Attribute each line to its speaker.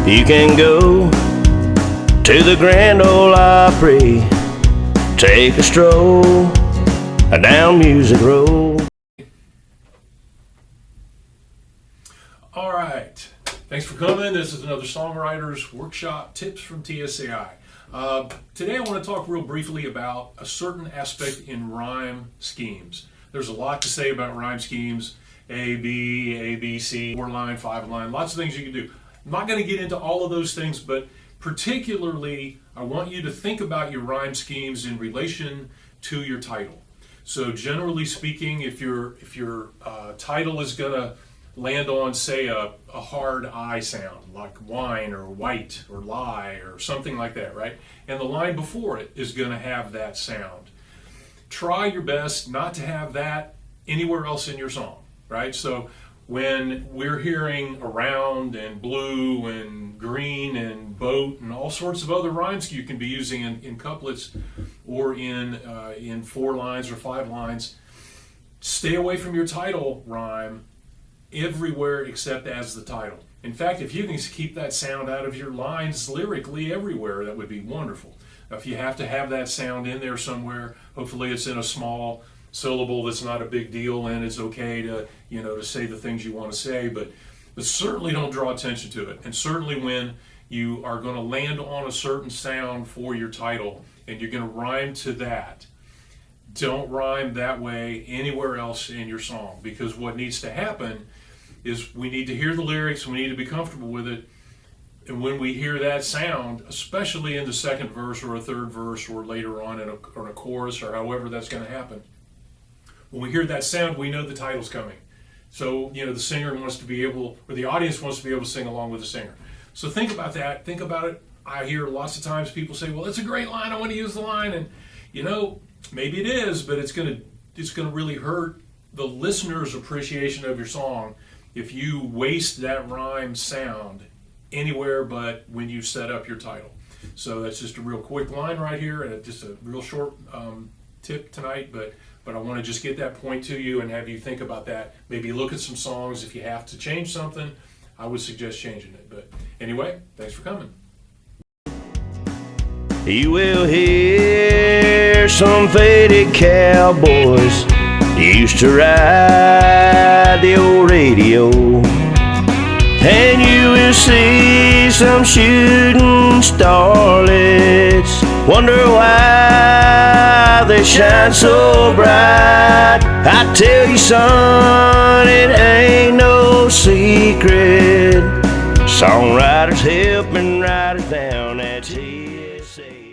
Speaker 1: You can go to the Grand Ole Opry, take a stroll down Music Road.
Speaker 2: All right, thanks for coming. This is another Songwriters Workshop Tips from TSAI. Today I want to talk real briefly about a certain aspect in rhyme schemes. There's a lot to say about rhyme schemes, A, B, C, 4-line, 5-line, lots of things you can do. I'm not going to get into all of those things, but particularly I want you to think about your rhyme schemes in relation to your title. So generally speaking, if your title is going to land on, say, a hard I sound, like wine or white or lie or something like that, right? And the line before it is going to have that sound. Try your best not to have that anywhere else in your song, right? So when we're hearing around and blue and green and boat and all sorts of other rhymes you can be using in couplets or in 4 lines or 5 lines, stay away from your title rhyme everywhere except as the title. In fact, if you can keep that sound out of your lines lyrically everywhere, that would be wonderful. If you have to have that sound in there somewhere, hopefully it's in a small syllable that's not a big deal and it's okay to, to say the things you want to say, but certainly don't draw attention to it. And certainly when you are going to land on a certain sound for your title and you're going to rhyme to that, don't rhyme that way anywhere else in your song, because what needs to happen is we need to hear the lyrics, we need to be comfortable with it, and when we hear that sound, especially in the second verse or a third verse or later on in a chorus or however that's going to happen, when we hear that sound, we know the title's coming. So, the singer wants to be able, or the audience wants to be able to sing along with the singer. So think about that, think about it. I hear lots of times people say, well, it's a great line, I want to use the line, and maybe it is, but it's gonna really hurt the listener's appreciation of your song if you waste that rhyme sound anywhere but when you set up your title. So that's just a real quick line right here, and just a real short tip tonight, but I want to just get that point to you and have you think about that. Maybe look at some songs. If you have to change something, I would suggest changing it. But anyway, thanks for coming.
Speaker 1: You will hear some faded cowboys used to ride the old radio, and you will see some shooting starlets wonder why they shine so bright. I tell you, son, it ain't no secret. Songwriters helping writers down at TSAI.